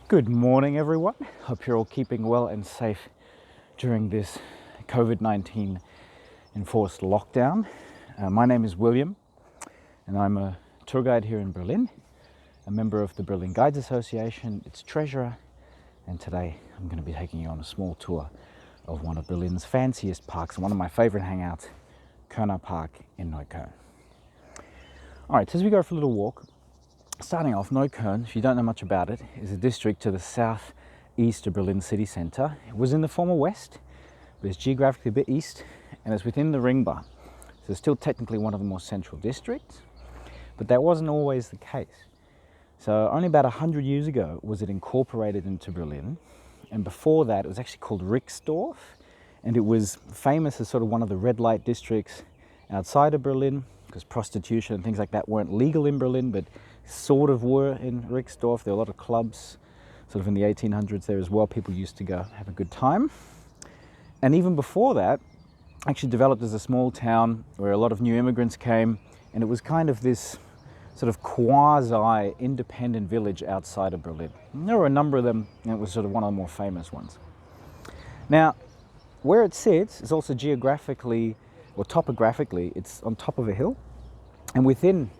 Good morning, everyone. Hope you're all keeping well and safe during this COVID-19 enforced lockdown. My name is William, and I'm a tour guide here in Berlin, a member of the Berlin Guides Association, its treasurer, and today I'm going to be taking you on a small tour of one of Berlin's fanciest parks and one of my favorite hangouts, Koernerpark in Neukölln. All right, so as we go for a little walk, starting off, Neukölln, if you don't know much about it, is a district to the southeast of Berlin city centre. It was in the former west, but it's geographically a bit east, and it's within the Ringbahn. So it's still technically one of the more central districts, but that wasn't always the case. So only about 100 years ago was it incorporated into Berlin, and before that it was actually called Rixdorf, and it was famous as sort of one of the red light districts outside of Berlin, because prostitution and things like that weren't legal in Berlin, but sort of were in Rixdorf. There were a lot of clubs sort of in the 1800s there as well. People used to go have a good time. And even before that, actually developed as a small town where a lot of new immigrants came, and it was kind of this sort of quasi-independent village outside of Berlin. And there were a number of them, and it was sort of one of the more famous ones. Now, where it sits is also geographically, or topographically, it's on top of a hill, and within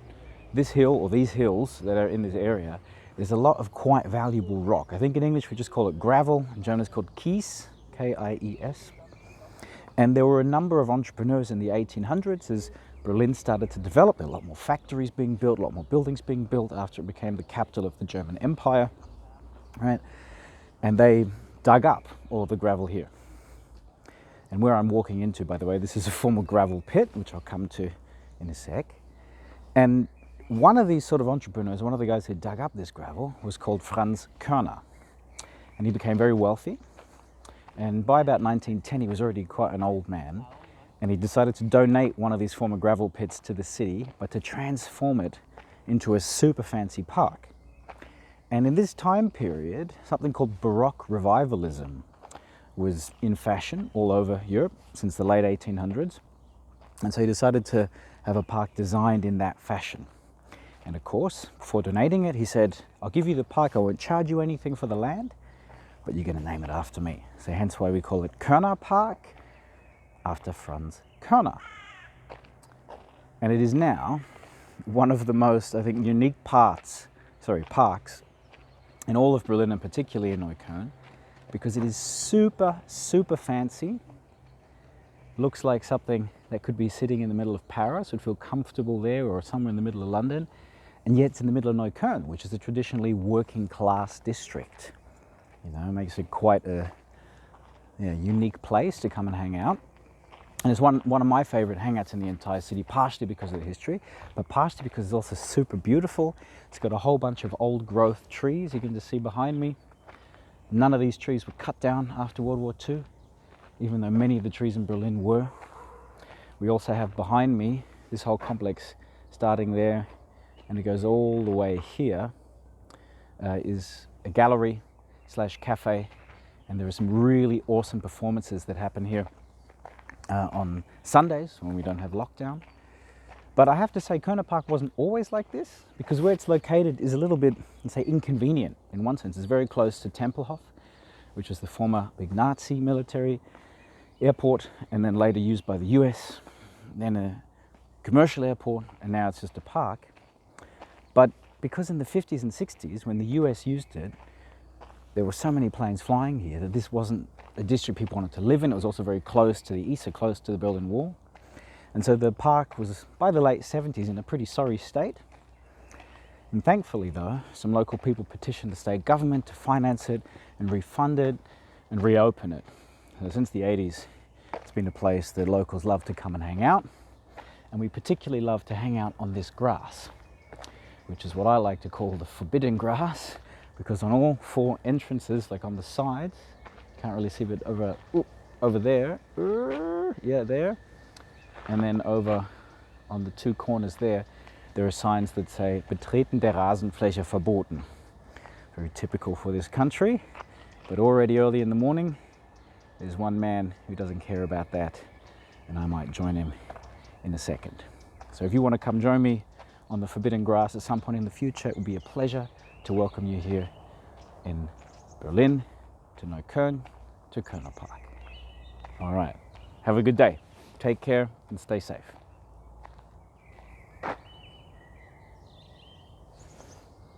this hill, or these hills that are in this area, there's a lot of quite valuable rock. I think in English we just call it gravel, in German it's called Kiez, K-I-E-S. And there were a number of entrepreneurs in the 1800s as Berlin started to develop. There were a lot more factories being built, a lot more buildings being built after it became the capital of the German Empire, right? And they dug up all the gravel here. And where I'm walking into, by the way, this is a former gravel pit, which I'll come to in a sec. And one of these sort of entrepreneurs, one of the guys who dug up this gravel, was called Franz Koerner. And he became very wealthy. And by about 1910, he was already quite an old man. And he decided to donate one of these former gravel pits to the city, but to transform it into a super fancy park. And in this time period, something called Baroque revivalism was in fashion all over Europe since the late 1800s. And so he decided to have a park designed in that fashion. And of course, before donating it, he said, I'll give you the park, I won't charge you anything for the land, but you're going to name it after me. So hence why we call it Koernerpark, after Franz Koerner. And it is now one of the most, I think, unique parks in all of Berlin, and particularly in Neukölln, because it is super, super fancy. Looks like something that could be sitting in the middle of Paris, would feel comfortable there, or somewhere in the middle of London. And yet it's in the middle of Neukölln, which is a traditionally working class district. You know, it makes it quite a unique place to come and hang out. And it's one of my favorite hangouts in the entire city, partially because of the history, but partially because it's also super beautiful. It's got a whole bunch of old growth trees you can just see behind me. None of these trees were cut down after World War II, even though many of the trees in Berlin were. We also have behind me this whole complex starting there, and it goes all the way here, is a gallery / cafe, and there are some really awesome performances that happen here on Sundays when we don't have lockdown. But I have to say, Koernerpark wasn't always like this, because where it's located is a little bit, let's say, inconvenient in one sense. It's very close to Tempelhof, which was the former big Nazi military airport, and then later used by the US, then a commercial airport, and now it's just a park. But because in the 50s and 60s, when the US used it, there were so many planes flying here that this wasn't a district people wanted to live in. It was also very close to the east, so close to the Berlin Wall. And so the park was, by the late 70s, in a pretty sorry state. And thankfully, though, some local people petitioned the state government to finance it and refund it and reopen it. So since the 80s, it's been a place that locals love to come and hang out. And we particularly love to hang out on this grass, which is what I like to call the forbidden grass, because on all four entrances, like on the sides, can't really see, but over there, there, and then over on the two corners there are signs that say Betreten der Rasenfläche verboten. Very typical for this country, but already early in the morning, there's one man who doesn't care about that, and I might join him in a second. So if you want to come join me on the forbidden grass at some point in the future, it would be a pleasure to welcome you here in Berlin to Neukölln to Koernerpark. All right, have a good day. Take care and stay safe.